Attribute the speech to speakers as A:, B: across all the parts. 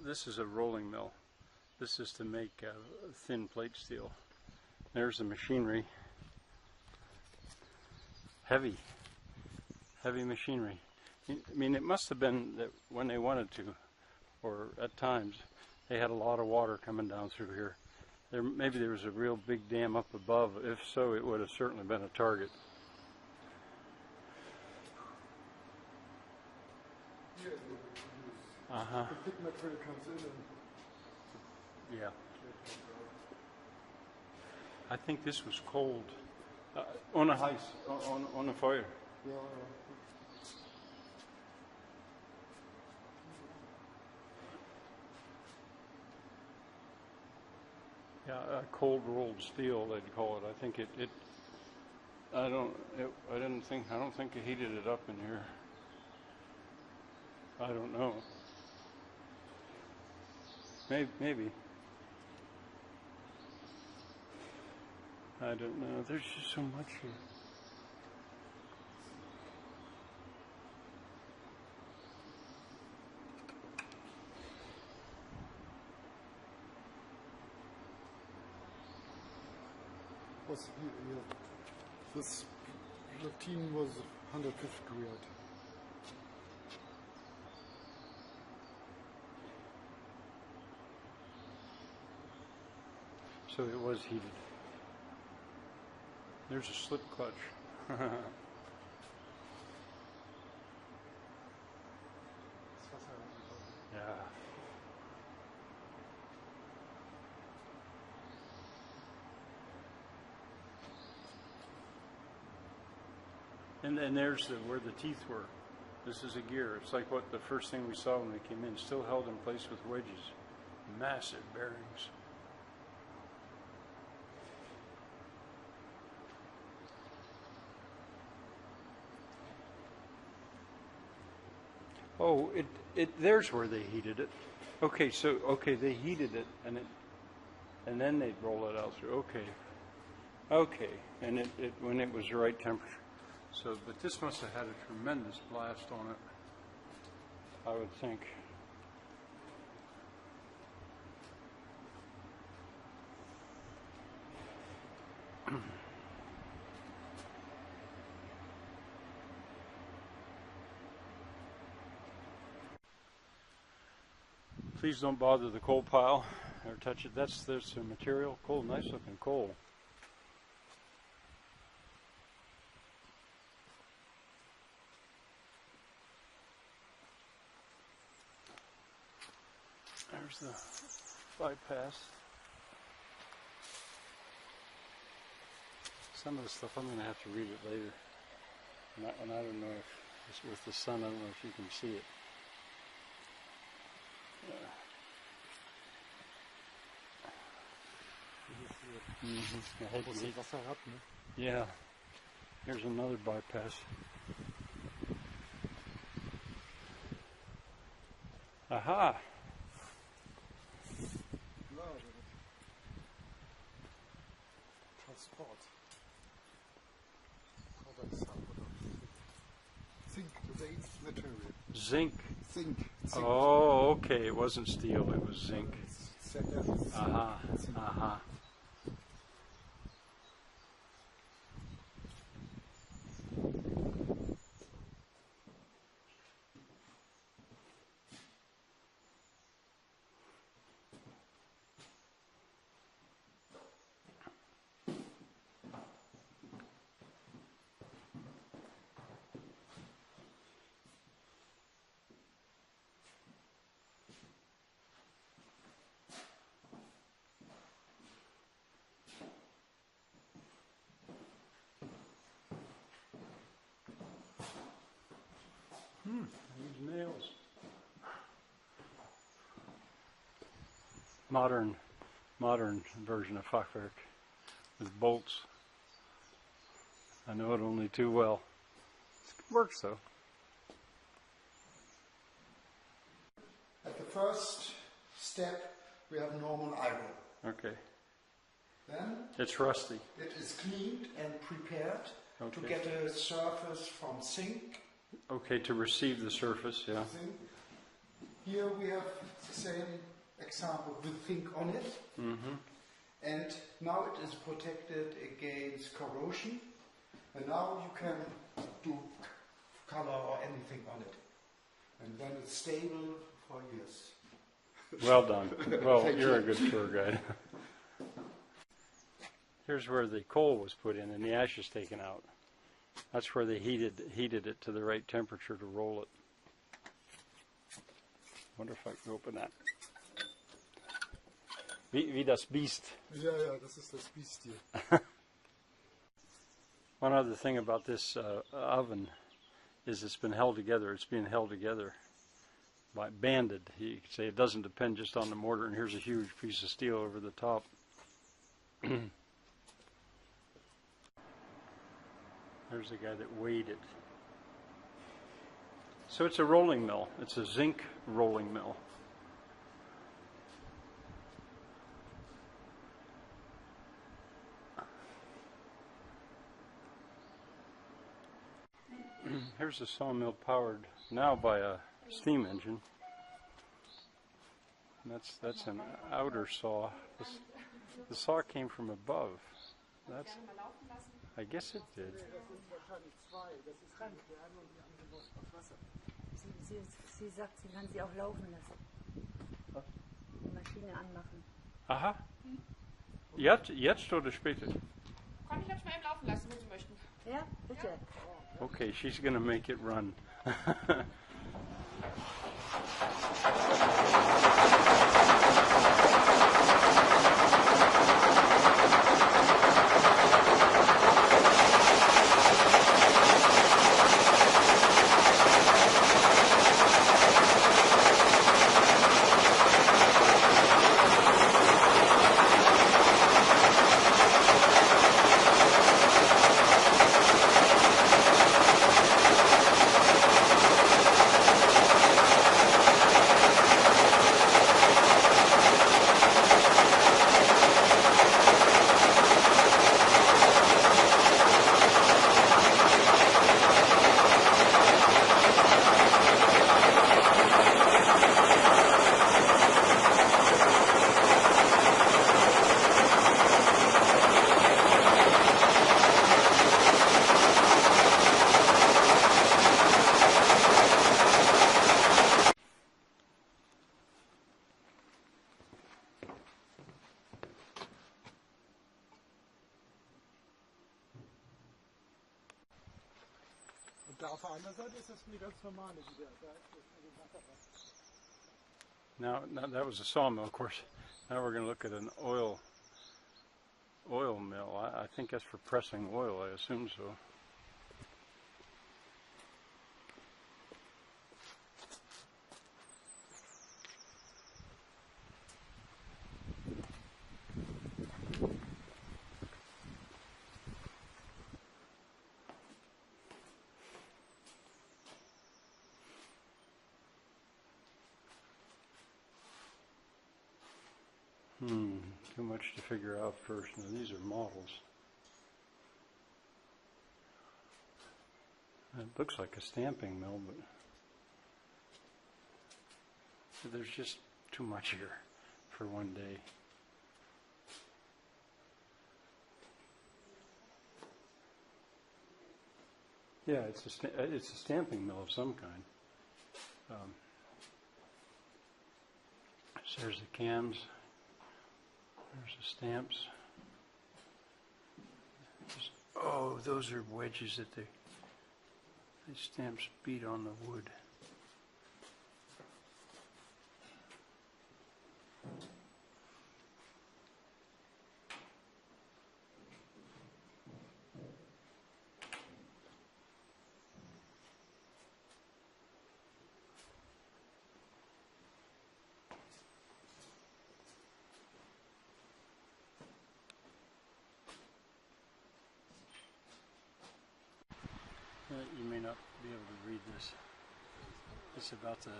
A: This is a rolling mill. This is to make thin plate steel. There's the machinery. Heavy machinery. I mean, it must have been that when they wanted to, or at times, they had a lot of water coming down through here. Maybe there was a real big dam up above. If so, it would have certainly been a target.
B: The thick material comes in and...
A: Yeah. I think this was cold. On a ice, on a fire.
B: Yeah.
A: Yeah, cold rolled steel, they'd call it. I think I don't think it heated it up in here. I don't know. Maybe. I don't know. There's just so much here.
B: This routine was 150 grade.
A: So it was heated. There's a slip clutch. Yeah. And there's where the teeth were. This is a gear. It's like what the first thing we saw when we came in. Still held in place with wedges. Massive bearings. Oh, there's where they heated it. Okay, they heated it and then they'd roll it out through. Okay, and it when it was the right temperature. So, but this must have had a tremendous blast on it, I would think. Please don't bother the coal pile or touch it. There's some material coal, nice looking coal. There's the bypass. Some of the stuff I'm going to have to read it later. And I don't know if, with the sun, I don't know if you can see it. Yeah. Here's another bypass. Aha!
B: Transport. Zinc, the material.
A: Zinc.
B: Zinc.
A: Oh, okay. It wasn't steel. It was zinc. Aha. Aha. These nails. Modern version of fachwerk with bolts. I know it only too well. It works though.
B: At the first step, we have normal iron.
A: Okay.
B: Then
A: it's rusty.
B: It is cleaned and prepared to get a surface from zinc.
A: Okay, to receive the surface, yeah.
B: Zinc. Here we have the same example with zinc on it. And now it is protected against corrosion. And now you can do color or anything on it. And then it's stable for years.
A: Well done. Well,
B: Thank
A: you're
B: you.
A: a good tour guide. Here's where the coal was put in and the ash is taken out. That's where they heated it to the right temperature to roll it. Wonder if I can open that. Wie das Biest.
B: Ja, das ist das Biest hier.
A: One other thing about this oven is it's been held together. It's being held together by banded. You could say it doesn't depend just on the mortar, and here's a huge piece of steel over the top. There's the guy that weighed it. So it's a rolling mill. It's a zinc rolling mill. Here's a sawmill powered now by a steam engine. And that's an outer saw. The saw came from above. That's, I guess it did.
C: Sie sagt, sie kann sie auch laufen lassen. Die Maschine anmachen.
A: Aha. Jetzt oder später?
D: Kann ich jetzt mal eben laufen lassen, wenn Sie möchten.
C: Ja, bitte.
A: Okay, she's gonna make it run.
B: Da auf der anderen Seite ist das eine ganz normale wieder.
A: Now that was a sawmill, of course. Now we're going to look at an oil mill. I think that's for pressing oil. I assume so. Too much to figure out first. Now, these are models. It looks like a stamping mill, but there's just too much here for one day. Yeah, it's a stamping mill of some kind. So there's the cams. There's the stamps. Oh, those are wedges that the stamps beat on the wood. You may not be able to read this. It's about the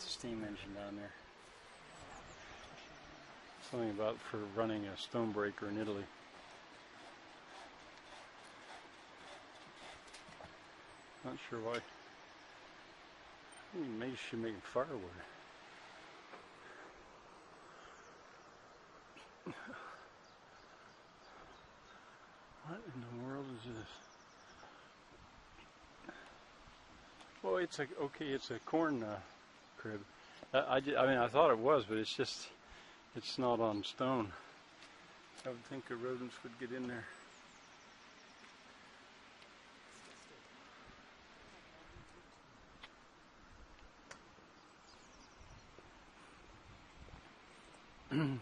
A: steam engine down there. Something about for running a stone breaker in Italy. Not sure why. Maybe she's making firewood. What in the world is this? Well, it's a corn crib. I mean, I thought it was, but it's not on stone. I would think the rodents would get in there.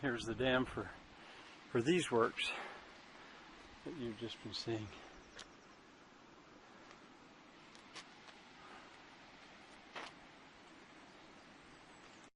A: Here's the dam for these works that you've just been seeing.